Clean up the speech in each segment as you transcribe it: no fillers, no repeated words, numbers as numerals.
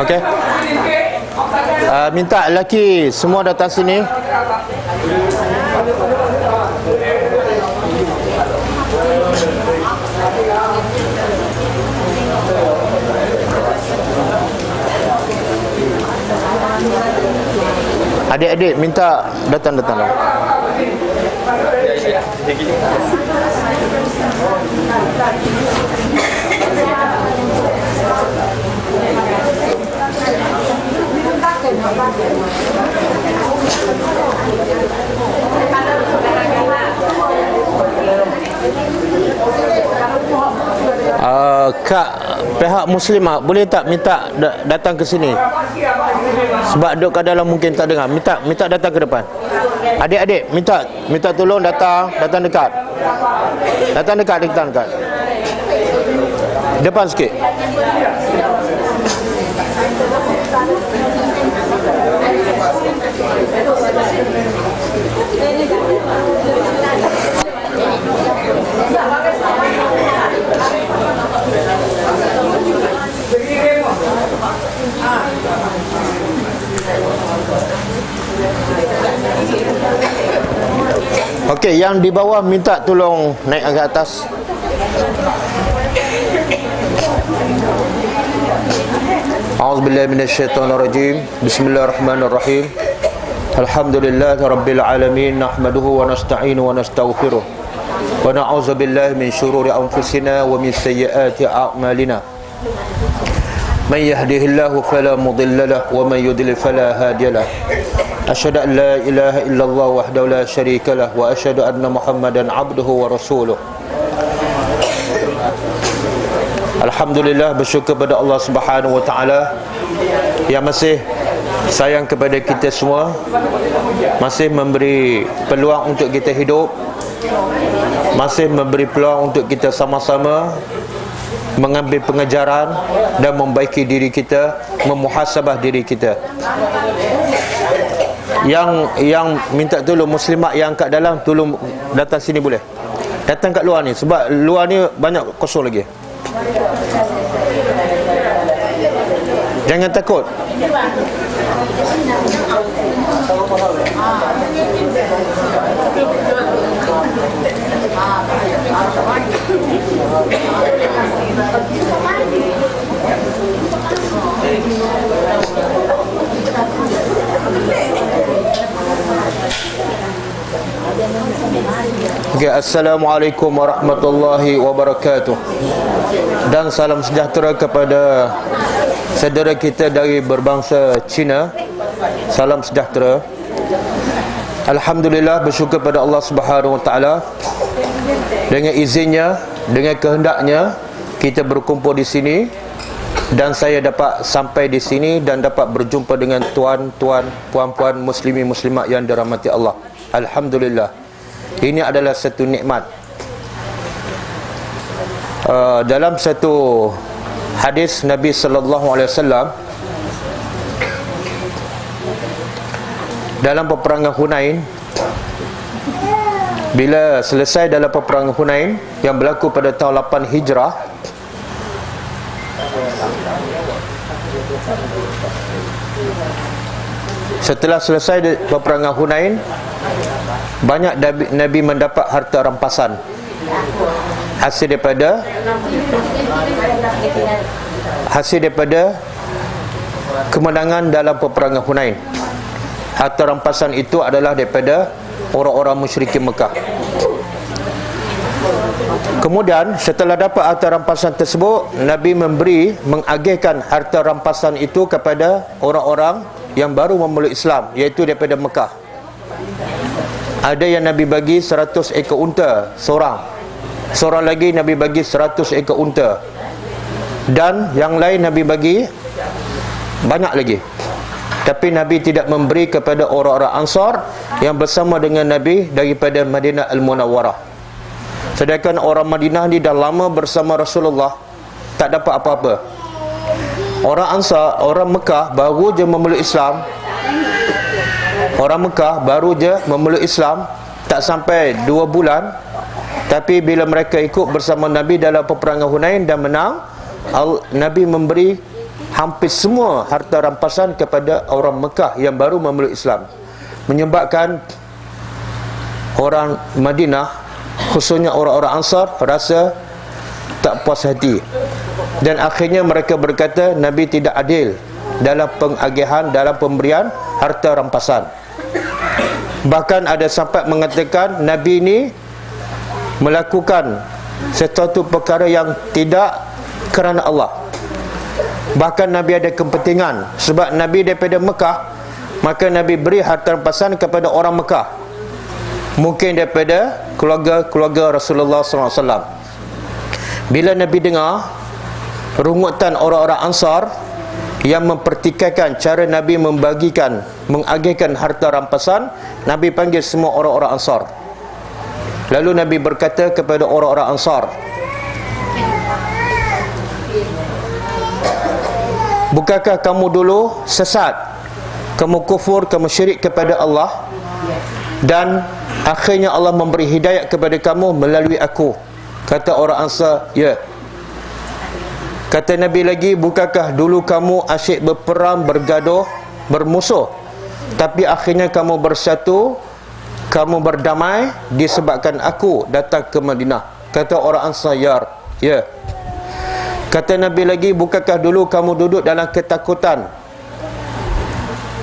Okey. Minta lelaki semua datang sini. Adik-adik minta datang-datanglah. Kak pihak muslimah boleh tak minta datang ke sini? Sebab duduk kat dalam mungkin tak dengar. Minta datang ke depan. Adik-adik minta tolong datang dekat. Datang dekat. Depan sikit. Okey, yang di bawah minta tolong naik ke atas. A'udzubillahi minasyaitonirrajim. Bismillahirrahmanirrahim. Alhamdulillahirabbil alamin, nahmaduhu wa nasta'inu wa nastaghfiruh. Wa na'udzubillahi min syururi anfusina wa min sayyiati a'malina. Man yahdihillahu fala mudilla lahu wa man yudlil fala hadiya lahu. Asyhadu an la ilaha illallah wahdahu la syarika lah wa asyhadu anna Muhammadan abduhu wa rasuluh. Alhamdulillah, bersyukur kepada Allah Subhanahu wa taala yang masih sayang kepada kita semua, masih memberi peluang untuk kita hidup, masih memberi peluang untuk kita sama-sama mengambil pengajaran dan membaiki diri kita, memuhasabah diri kita. Yang minta tolong muslimat yang kat dalam, tolong datang sini boleh. Datang kat luar ni, sebab luar ni banyak kosong lagi. Jangan takut. Okay, Assalamualaikum warahmatullahi wabarakatuh. Dan salam sejahtera kepada saudara kita dari berbangsa Cina. Salam sejahtera. Alhamdulillah, bersyukur pada Allah Subhanahu wa taala. Dengan izinnya, dengan kehendaknya, kita berkumpul di sini dan saya dapat sampai di sini dan dapat berjumpa dengan tuan-tuan, puan-puan muslimin muslimat yang dirahmati Allah. Alhamdulillah. Ini adalah satu nikmat. Dalam satu hadis Nabi sallallahu alaihi wasallam, dalam peperangan Hunain, bila selesai dalam peperangan Hunain yang berlaku pada tahun 8 Hijrah, setelah selesai peperangan Hunain, banyak Nabi mendapat harta rampasan hasil daripada kemenangan dalam peperangan Hunain. Harta rampasan itu adalah daripada orang-orang musyrikin Mekah. Kemudian setelah dapat harta rampasan tersebut, Nabi mengagihkan harta rampasan itu kepada orang-orang yang baru memeluk Islam, iaitu daripada Mekah. Ada yang Nabi bagi 100 ekor unta seorang lagi Nabi bagi 100 ekor unta, dan yang lain Nabi bagi banyak lagi. Tapi Nabi tidak memberi kepada orang-orang Ansar yang bersama dengan Nabi daripada Madinah Al-Munawwarah. Sedangkan orang Madinah ni dah lama bersama Rasulullah, tak dapat apa-apa. Orang Ansar, orang Mekah baru je memeluk Islam. Orang Mekah baru je memeluk Islam, tak sampai 2 bulan. Tapi bila mereka ikut bersama Nabi dalam peperangan Hunain dan menang, Nabi memberi hampir semua harta rampasan kepada orang Mekah yang baru memeluk Islam, menyebabkan orang Madinah, khususnya orang-orang Ansar, rasa tak puas hati, dan akhirnya mereka berkata Nabi tidak adil dalam pengagihan, dalam pemberian harta rampasan. Bahkan ada sampai mengatakan Nabi ini melakukan sesuatu perkara yang tidak kerana Allah. Bahkan Nabi ada kepentingan, sebab Nabi daripada Mekah, maka Nabi beri harta rampasan kepada orang Mekah, mungkin daripada keluarga Rasulullah SAW. Bila Nabi dengar rungutan orang-orang Ansar yang mempertikaikan cara Nabi membagikan, mengagihkan harta rampasan, Nabi panggil semua orang-orang Ansar. Lalu Nabi berkata kepada orang-orang Ansar, bukankah kamu dulu sesat, kamu kufur, kamu syirik kepada Allah, dan akhirnya Allah memberi hidayat kepada kamu melalui aku? Kata orang Ansar, ya. Kata Nabi lagi, bukankah dulu kamu asyik berperang, bergaduh, bermusuh, tapi akhirnya kamu bersatu, kamu berdamai disebabkan aku datang ke Madinah? Kata orang Ansar, ya. Kata Nabi lagi, bukankah dulu kamu duduk dalam ketakutan,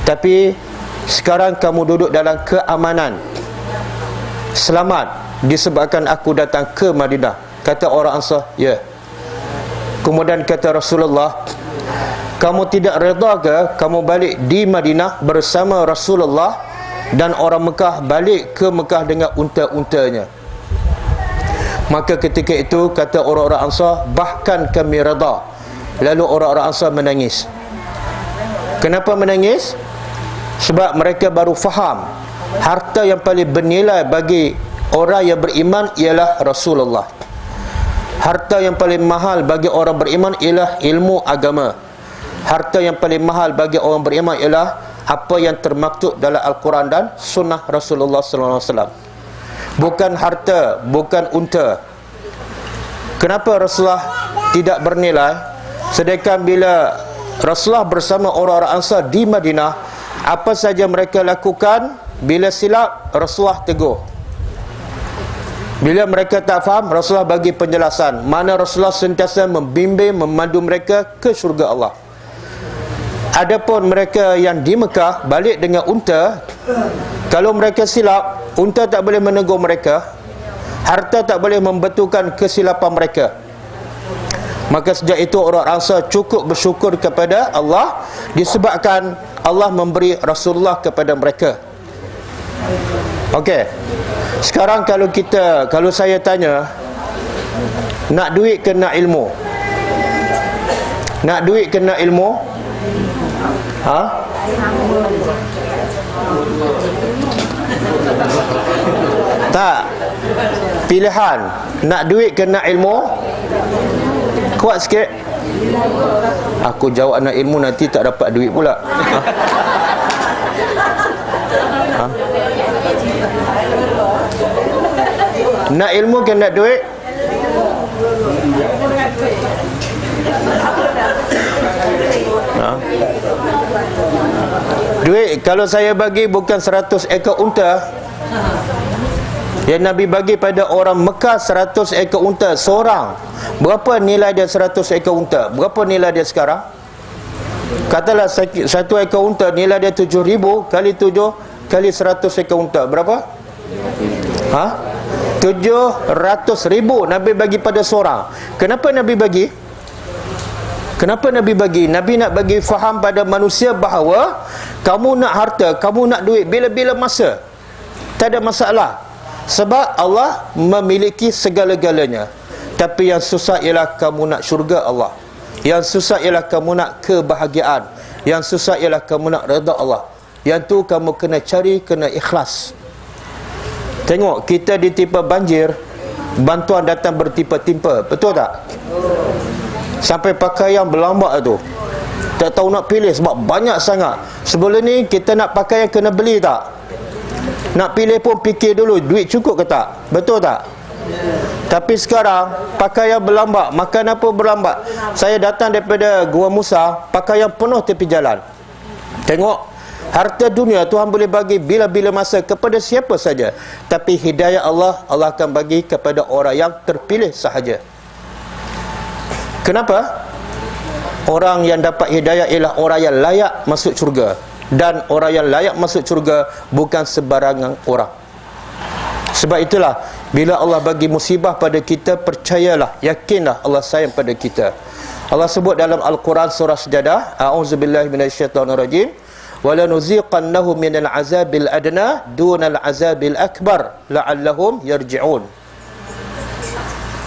tapi sekarang kamu duduk dalam keamanan, selamat disebabkan aku datang ke Madinah? Kata orang Ansar, ya. Kemudian kata Rasulullah, kamu tidak reda ke kamu balik di Madinah bersama Rasulullah dan orang Mekah balik ke Mekah dengan unta-untanya? Maka ketika itu kata orang-orang Ansar, bahkan kami reda. Lalu orang-orang Ansar menangis. Kenapa menangis? Sebab mereka baru faham harta yang paling bernilai bagi orang yang beriman ialah Rasulullah. Harta yang paling mahal bagi orang beriman ialah ilmu agama. Harta yang paling mahal bagi orang beriman ialah apa yang termaktub dalam Al-Quran dan sunnah Rasulullah SAW. Bukan harta, bukan unta. Kenapa Rasulullah tidak bernilai? Sedangkan bila Rasulullah bersama orang-orang Ansar di Madinah, apa saja mereka lakukan, bila silap Rasulullah tegur. Bila mereka tak faham, Rasulullah bagi penjelasan. Mana Rasulullah sentiasa membimbing, memandu mereka ke syurga Allah. Adapun mereka yang di Mekah balik dengan unta, kalau mereka silap, unta tak boleh menegur mereka, harta tak boleh membetulkan kesilapan mereka. Maka sejak itu orang Ansar cukup bersyukur kepada Allah disebabkan Allah memberi Rasulullah kepada mereka. Okey. Sekarang kalau saya tanya, nak duit ke nak ilmu? Nak duit ke nak ilmu? Ha? Tak. Pilihan, nak duit ke nak ilmu? Kuat sikit. Aku jawab nak ilmu, nanti tak dapat duit pula. Ha? Ha? Nak ilmu ke nak duit? Ha? Duit, kalau saya bagi bukan 100 ekor unta, yang Nabi bagi pada orang Mekah 100 ekor unta seorang. Berapa nilai dia 100 ekor unta? Berapa nilai dia sekarang? Katalah satu ekor unta nilai dia 7,000 kali 7 kali 100 ekor unta. Berapa? Ha? 700,000 Nabi bagi pada seorang. Kenapa Nabi bagi? Kenapa Nabi bagi? Nabi nak bagi faham pada manusia bahawa kamu nak harta, kamu nak duit, bila-bila masa tak ada masalah, sebab Allah memiliki segala-galanya. Tapi yang susah ialah kamu nak syurga Allah. Yang susah ialah kamu nak kebahagiaan. Yang susah ialah kamu nak redha Allah. Yang tu kamu kena cari, kena ikhlas. Tengok, kita ditimpa banjir, bantuan datang bertimpa-timpa, betul tak? Sampai pakaian berlambak tu, tak tahu nak pilih sebab banyak sangat. Sebelum ni kita nak pakaian kena beli tak? Nak pilih pun fikir dulu, duit cukup ke tak? Betul tak? Tapi sekarang pakaian berlambak, makan apa berlambak. Saya datang daripada Gua Musa, pakaian penuh tepi jalan. Tengok, harta dunia Tuhan boleh bagi bila-bila masa kepada siapa saja. Tapi hidayah Allah, Allah akan bagi kepada orang yang terpilih sahaja. Kenapa? Orang yang dapat hidayah ialah orang yang layak masuk syurga. Dan orang yang layak masuk syurga bukan sebarangan orang. Sebab itulah, bila Allah bagi musibah pada kita, percayalah, yakinlah Allah sayang pada kita. Allah sebut dalam Al-Quran surah Sajadah, a'udzubillahi minasyaitonirrajim, wala nuziqannahum minal azabil adna dunal azabil akbar la'allahum yarji'un.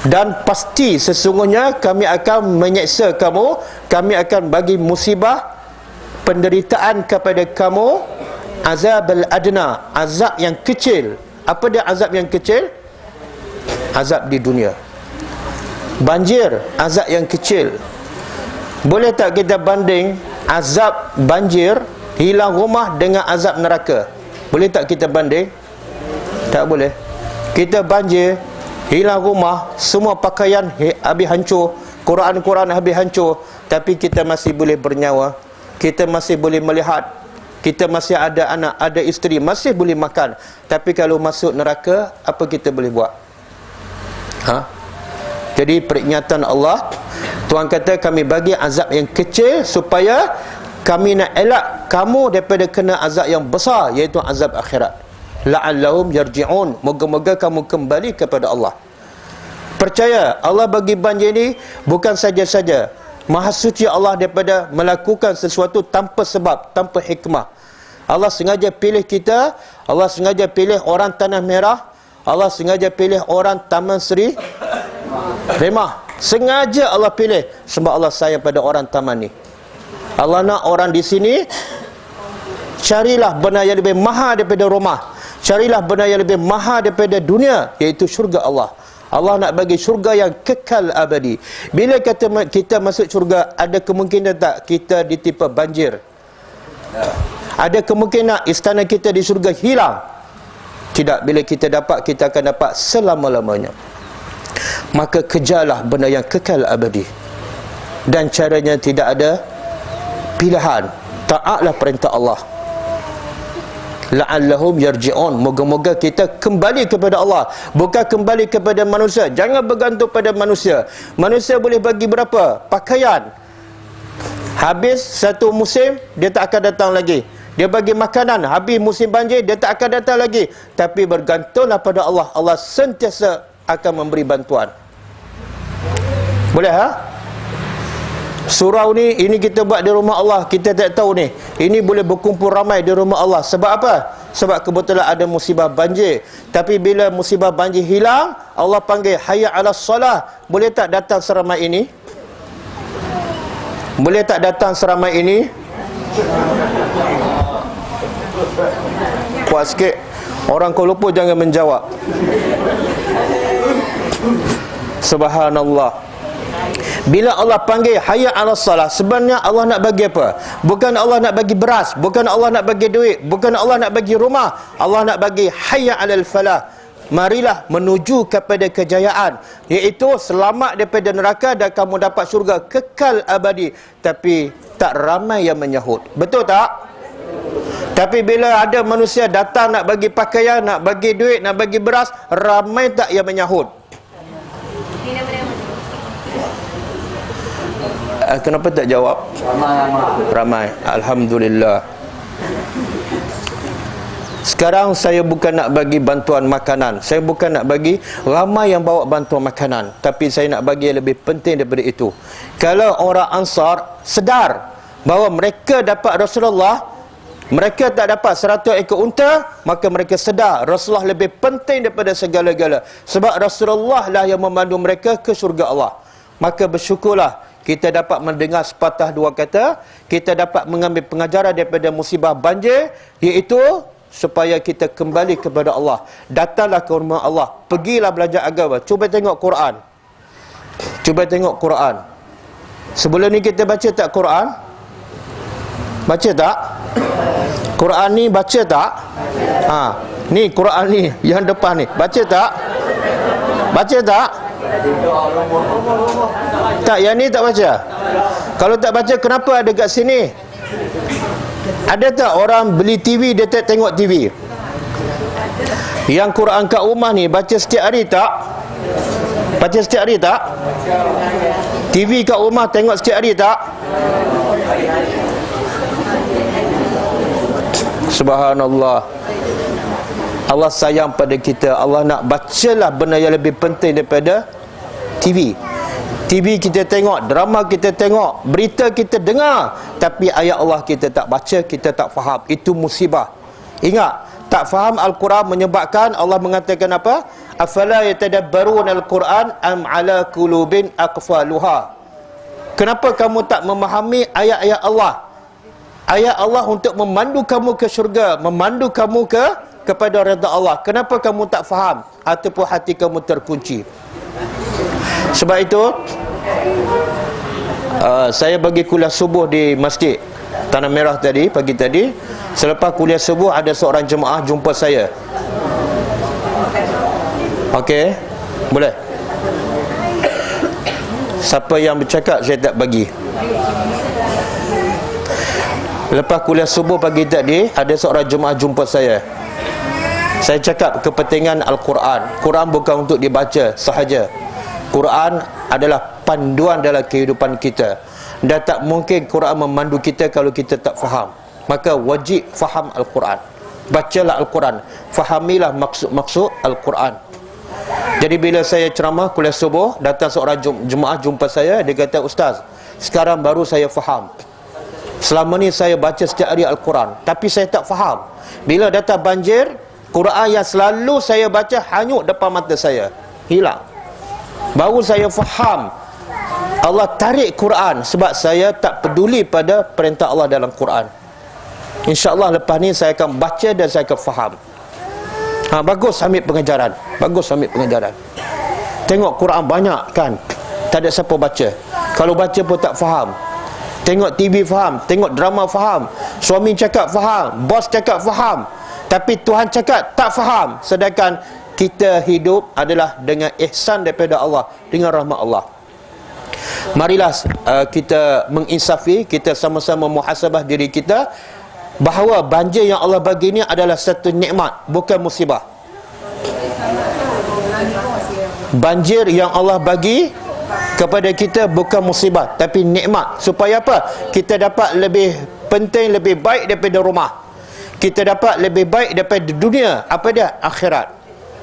Dan pasti sesungguhnya kami akan menyeksa kamu, kami akan bagi musibah, penderitaan kepada kamu, azabul adna, azab yang kecil. Apa dia azab yang kecil? Azab di dunia. Banjir, azab yang kecil. Boleh tak kita banding azab banjir, hilang rumah, dengan azab neraka? Boleh tak kita banding? Tak boleh. Kita banjir, hilang rumah, semua pakaian habis hancur, Quran-Quran habis hancur, tapi kita masih boleh bernyawa, kita masih boleh melihat, kita masih ada anak, ada isteri, masih boleh makan. Tapi kalau masuk neraka, apa kita boleh buat? Jadi peringatan Allah, Tuhan kata kami bagi azab yang kecil supaya kami nak elak kamu daripada kena azab yang besar, iaitu azab akhirat. La'allahum yarji'un, moga-moga kamu kembali kepada Allah. Percaya, Allah bagi banjir ni bukan saja-saja. Maha suci Allah daripada melakukan sesuatu tanpa sebab, tanpa hikmah. Allah sengaja pilih kita, Allah sengaja pilih orang Tanah Merah, Allah sengaja pilih orang Taman Seri Remah. Sengaja Allah pilih sebab Allah sayang pada orang taman ni. Allah nak orang di sini, carilah benda yang lebih mahal daripada rumah, carilah benda yang lebih mahal daripada dunia, iaitu syurga Allah. Allah nak bagi syurga yang kekal abadi. Bila kata kita masuk syurga, ada kemungkinan tak kita ditimpa banjir? Ada kemungkinan istana kita di syurga hilang? Tidak. Bila kita dapat, kita akan dapat selama-lamanya. Maka kejarlah benda yang kekal abadi. Dan caranya tidak ada pilihan. Taatlah perintah Allah. La'allahum yarji'un, moga-moga kita kembali kepada Allah, bukan kembali kepada manusia. Jangan bergantung pada manusia. Manusia boleh bagi berapa pakaian, habis satu musim dia tak akan datang lagi. Dia bagi makanan, habis musim banjir dia tak akan datang lagi. Tapi bergantunglah pada Allah, Allah sentiasa akan memberi bantuan. Boleh surau ni, ini kita buat di rumah Allah, kita tak tahu ni. Ini boleh berkumpul ramai di rumah Allah. Sebab apa? Sebab kebetulan ada musibah banjir. Tapi bila musibah banjir hilang, Allah panggil hayya 'alas solah. Boleh tak datang seramai ini? Boleh tak datang seramai ini? Kuat sikit. Orang Kuala Lumpur jangan menjawab. Subhanallah. Bila Allah panggil hayya 'alas salah, sebenarnya Allah nak bagi apa? Bukan Allah nak bagi beras, bukan Allah nak bagi duit, bukan Allah nak bagi rumah. Allah nak bagi hayya 'alal falah. Marilah menuju kepada kejayaan, iaitu selamat daripada neraka dan kamu dapat syurga kekal abadi. Tapi tak ramai yang menyahut. Betul tak? Tapi bila ada manusia datang nak bagi pakaian, nak bagi duit, nak bagi beras, ramai tak yang menyahut? Kenapa tak jawab? Ramai. Alhamdulillah. Sekarang saya bukan nak bagi bantuan makanan, saya bukan nak bagi ramai yang bawa bantuan makanan, tapi saya nak bagi yang lebih penting daripada itu. Kalau orang Ansar sedar bahawa mereka dapat Rasulullah, mereka tak dapat 100 ekor unta, maka mereka sedar Rasulullah lebih penting daripada segala-gala. Sebab Rasulullah lah yang memandu mereka ke syurga Allah. Maka bersyukurlah kita dapat mendengar sepatah dua kata, kita dapat mengambil pengajaran daripada musibah banjir, iaitu supaya kita kembali kepada Allah. Datanglah ke rumah Allah, pergilah belajar agama. Cuba tengok Quran. Cuba tengok Quran. Sebelum ni kita baca tak Quran? Baca tak? Quran ni baca tak? Ni Quran ni yang depan ni, baca tak? Baca tak? Tak, yang ni tak baca. Kalau tak baca, kenapa ada kat sini? Ada tak orang beli TV, dia tak tengok TV? Yang Quran kat rumah ni baca setiap hari tak? Baca setiap hari tak? TV kat rumah tengok setiap hari tak? Subhanallah. Allah sayang pada kita. Allah nak bacalah benda yang lebih penting daripada TV. TV kita tengok, drama kita tengok, berita kita dengar, tapi ayat Allah kita tak baca, kita tak faham. Itu musibah. Ingat, tak faham Al-Quran menyebabkan Allah mengatakan apa? Afala yatadabbaruna al-Quran am ala qulubin aqfaluha. Kenapa kamu tak memahami ayat-ayat Allah? Ayat Allah untuk memandu kamu ke syurga, memandu kamu kepada redha Allah. Kenapa kamu tak faham ataupun hati kamu terkunci? Sebab itu saya bagi kuliah subuh di masjid Tanah Merah tadi, pagi tadi. Selepas kuliah subuh ada seorang jemaah jumpa saya. Okey, boleh? Siapa yang bercakap saya tak bagi. Lepas kuliah subuh pagi tadi ada seorang jemaah jumpa saya. Saya cakap kepentingan Al-Quran. Quran bukan untuk dibaca sahaja. Quran adalah panduan dalam kehidupan kita. Dan tak mungkin Quran memandu kita kalau kita tak faham. Maka wajib faham Al-Quran. Bacalah Al-Quran. Fahamilah maksud-maksud Al-Quran. Jadi bila saya ceramah kuliah subuh, datang seorang jemaah jumpa saya. Dia kata, Ustaz, sekarang baru saya faham. Selama ni saya baca setiap hari Al-Quran, tapi saya tak faham. Bila datang banjir, Quran yang selalu saya baca hanyut depan mata saya, hilang. Baru saya faham Allah tarik Quran sebab saya tak peduli pada perintah Allah dalam Quran. InsyaAllah lepas ni saya akan baca dan saya akan faham. Bagus ambil pengajaran. Bagus ambil pengajaran. Tengok Quran banyak kan, tak ada siapa baca. Kalau baca pun tak faham. Tengok TV faham, tengok drama faham, suami cakap faham, bos cakap faham, tapi Tuhan cakap tak faham. Sedangkan kita hidup adalah dengan ihsan daripada Allah, dengan rahmat Allah. Marilah kita menginsafi, kita sama-sama muhasabah diri kita, bahawa banjir yang Allah bagi ini adalah satu nikmat, bukan musibah. Banjir yang Allah bagi kepada kita bukan musibah, tapi nikmat. Supaya apa? Kita dapat lebih penting, lebih baik daripada rumah. Kita dapat lebih baik daripada dunia. Apa dia? Akhirat.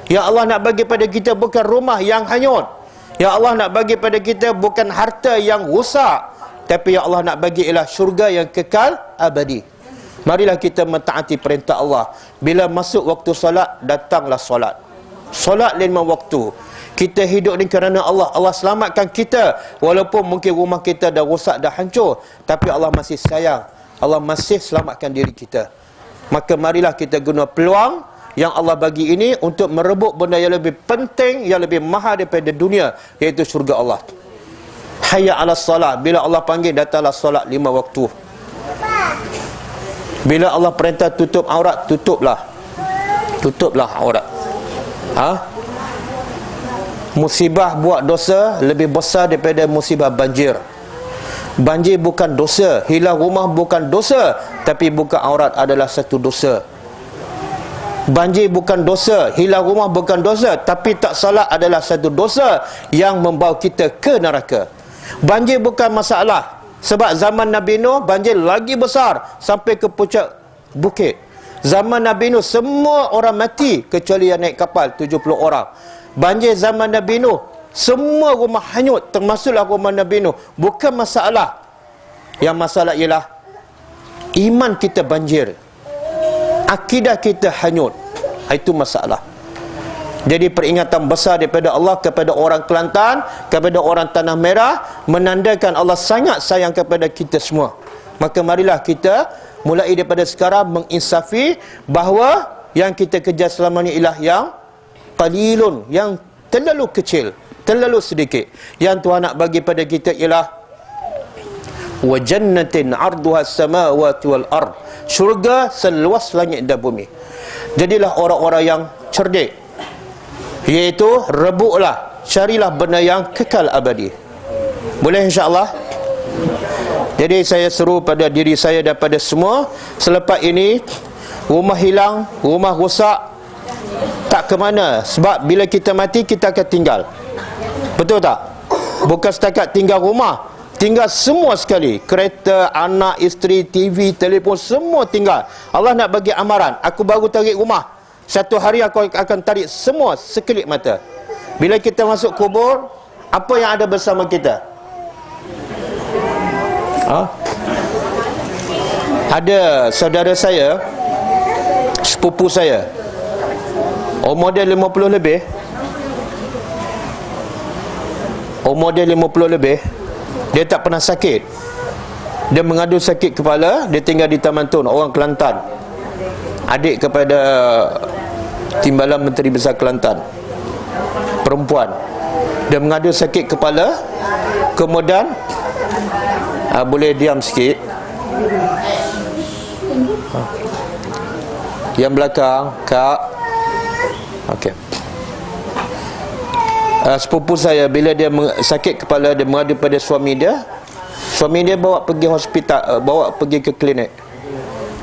Yang Allah nak bagi pada kita bukan rumah yang hanyut. Yang Allah nak bagi pada kita bukan harta yang rusak, tapi yang Allah nak bagi ialah syurga yang kekal abadi. Marilah kita mentaati perintah Allah. Bila masuk waktu solat, datanglah solat. Solat 5 waktu. Kita hidup ni kerana Allah. Allah selamatkan kita. Walaupun mungkin rumah kita dah rosak, dah hancur, tapi Allah masih sayang. Allah masih selamatkan diri kita. Maka marilah kita guna peluang yang Allah bagi ini untuk merebut benda yang lebih penting, yang lebih mahal daripada dunia, iaitu syurga Allah. Hayya ala salat. Bila Allah panggil, datanglah solat 5 waktu. Bila Allah perintah tutup aurat, tutuplah. Tutuplah aurat. Musibah buat dosa lebih besar daripada musibah banjir. Banjir bukan dosa, hilang rumah bukan dosa, tapi buka aurat adalah satu dosa. Banjir bukan dosa, hilang rumah bukan dosa, tapi tak salat adalah satu dosa yang membawa kita ke neraka. Banjir bukan masalah, sebab zaman Nabi Nuh banjir lagi besar sampai ke puncak bukit. Zaman Nabi Nuh semua orang mati kecuali yang naik kapal 70 orang. Banjir zaman Nabi Nuh, semua rumah hanyut, termasuklah rumah Nabi Nuh. Bukan masalah. Yang masalah ialah iman kita banjir, akidah kita hanyut. Itu masalah. Jadi peringatan besar daripada Allah kepada orang Kelantan, kepada orang Tanah Merah, menandakan Allah sangat sayang kepada kita semua. Maka marilah kita mulai daripada sekarang menginsafi bahawa yang kita kejar selama ni ialah yang qalilun, yang terlalu kecil, terlalu sedikit. Yang Tuhan nak bagi pada kita ialah wa jannatin 'arduha as-samawati wal ard. Syurga seluas langit dan bumi. Jadilah orang-orang yang cerdik. iaitu rebutlah, carilah benda yang kekal abadi. Boleh insya-Allah? Jadi saya seru pada diri saya dan pada semua, selepas ini rumah hilang, rumah rosak, tak ke mana. Sebab bila kita mati, kita akan tinggal. Betul tak? Bukan setakat tinggal rumah, tinggal semua sekali. Kereta, anak, isteri, TV, telefon, semua tinggal. Allah nak bagi amaran, aku baru tarik rumah, satu hari aku akan tarik semua sekelip mata. Bila kita masuk kubur, apa yang ada bersama kita? Ada saudara saya, sepupu saya, umur dia 50 lebih. Umur dia 50 lebih. Dia tak pernah sakit. Dia mengadu sakit kepala. Dia tinggal di Taman Tun, orang Kelantan, adik kepada Timbalan Menteri Besar Kelantan, perempuan. Dia mengadu sakit kepala. Kemudian boleh diam sikit. Yang belakang, Kak. Okey. Sepupu saya, bila dia sakit kepala, dia mengadu pada suami dia. Suami dia bawa pergi hospital, bawa pergi ke klinik.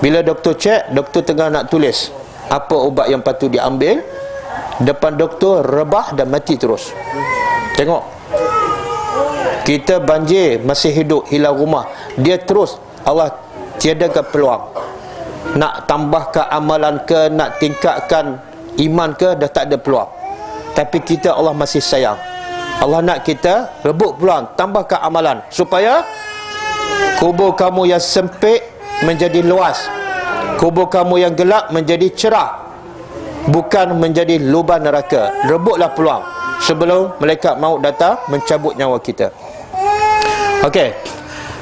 Bila doktor cek, doktor tengah nak tulis apa ubat yang patut diambil. Depan doktor rebah dan mati terus. Tengok, kita banjir, masih hidup, hilang rumah, dia terus. Allah tiadakan peluang. Nak tambahkan amalan ke, nak tingkatkan iman ke, dah tak ada peluang. Tapi kita, Allah masih sayang. Allah nak kita rebut peluang, tambahkan amalan, supaya kubur kamu yang sempit menjadi luas, kubur kamu yang gelap menjadi cerah, bukan menjadi lubang neraka. Rebutlah peluang sebelum malaikat maut datang mencabut nyawa kita. Okey,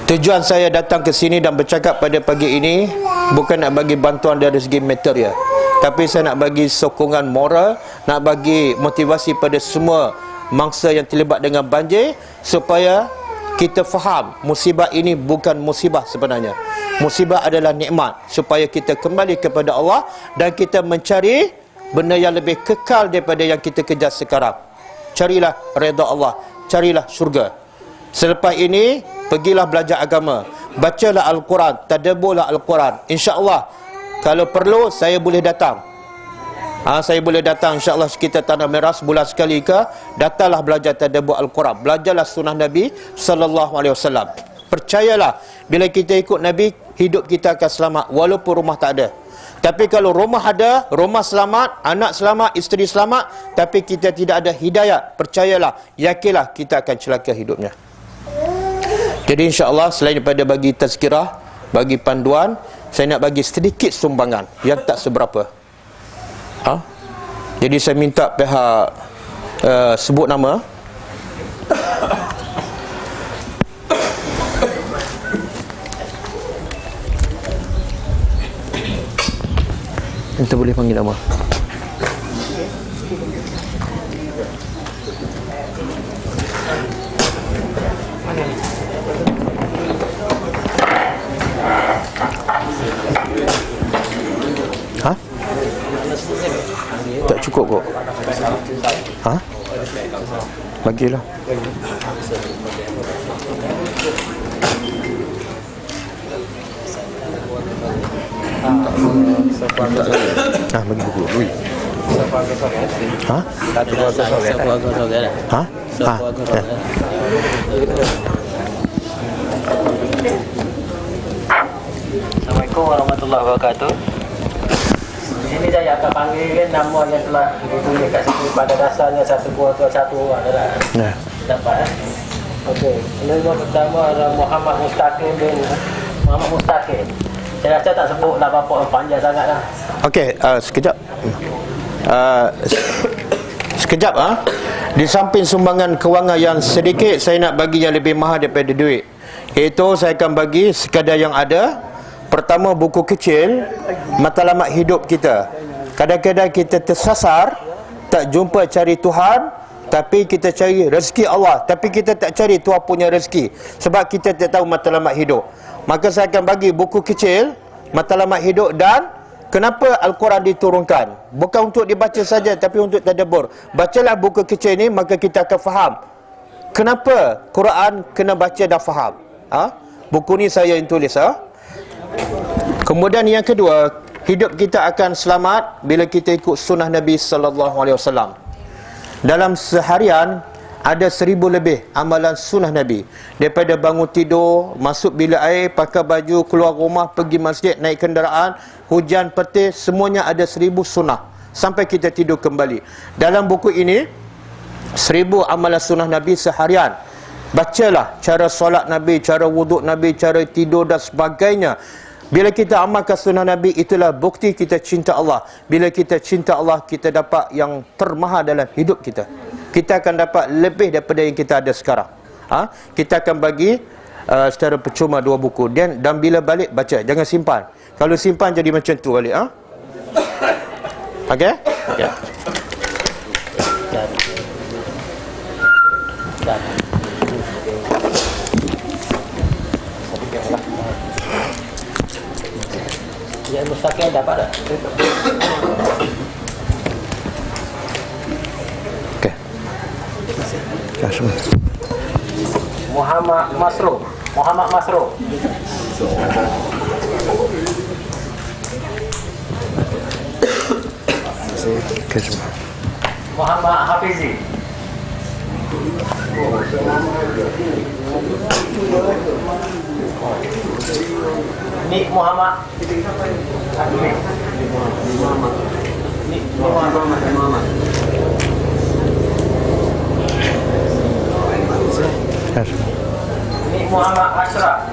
tujuan saya datang ke sini dan bercakap pada pagi ini bukan nak bagi bantuan dari segi material, tapi saya nak bagi sokongan moral, nak bagi motivasi pada semua mangsa yang terlibat dengan banjir, supaya kita faham musibah ini bukan musibah sebenarnya. Musibah adalah nikmat, supaya kita kembali kepada Allah dan kita mencari benda yang lebih kekal daripada yang kita kejar sekarang. Carilah redha Allah, carilah syurga. Selepas ini, pergilah belajar agama, bacalah Al-Quran, tadabburlah Al-Quran. InsyaAllah, kalau perlu, saya boleh datang. Saya boleh datang insyaAllah sekitar Tanah Merah sebulan sekali ke. Datanglah belajar tadabbur Al-Quran, belajarlah sunnah Nabi SAW. Percayalah, bila kita ikut Nabi, hidup kita akan selamat walaupun rumah tak ada. Tapi kalau rumah ada, rumah selamat, anak selamat, isteri selamat, tapi kita tidak ada hidayah, percayalah, yakinlah, kita akan celaka hidupnya. Jadi insyaAllah, selain daripada bagi tazkirah, bagi panduan, saya nak bagi sedikit sumbangan yang tak seberapa. Jadi saya minta pihak sebut nama. Kita boleh panggil nama. Tak cukup kok. Bagilah. Bagi buku Lui. Assalamualaikum warahmatullahi wabarakatuh. Di sini saya akan panggil nama yang telah ditulis kat sini. Pada dasarnya 1221 adalah dapat. Okey. Nama pertama adalah Muhammad Mustaqim bin Muhammad Mustaqim. Saya rasa tak sebutlah bapa yang panjang sangatlah. Okey, sekejap. Sekejap. Di samping sumbangan kewangan yang sedikit, saya nak bagi yang lebih mahal daripada duit. Iaitu saya akan bagi sekadar yang ada. Pertama, buku kecil, matlamat hidup kita. Kadang-kadang kita tersasar, tak jumpa cari Tuhan, tapi kita cari rezeki Allah, tapi kita tak cari Tuhan punya rezeki, sebab kita tak tahu matlamat hidup. Maka saya akan bagi buku kecil, matlamat hidup, dan kenapa Al-Quran diturunkan? Bukan untuk dibaca saja, tapi untuk tadabbur. Bacalah buku kecil ini, maka kita akan faham kenapa Quran kena baca dan faham. Buku ni saya yang tulis. Kemudian yang kedua, hidup kita akan selamat bila kita ikut sunnah Nabi SAW. Dalam seharian ada 1000 lebih amalan sunnah Nabi. Daripada bangun tidur, masuk bilik air, pakai baju, keluar rumah, pergi masjid, naik kenderaan, hujan, petir, semuanya ada 1000 sunnah sampai kita tidur kembali. Dalam buku ini 1000 amalan sunnah Nabi seharian. Bacalah cara solat Nabi, cara wuduk Nabi, cara tidur dan sebagainya. Bila kita amalkan sunnah Nabi, itulah bukti kita cinta Allah. Bila kita cinta Allah, kita dapat yang termahal dalam hidup kita. Kita akan dapat lebih daripada yang kita ada sekarang. Kita akan bagi secara percuma 2 buku. Dan bila balik, baca. Jangan simpan. Kalau simpan, jadi macam tu balik. Okey? Okey. Ya, mustaqil dapat tak? Okey. Muhammad Masro. Muhammad Hafizi. Nik Muhammad. Nik Muhammad. Nik Muhammad Ashraf.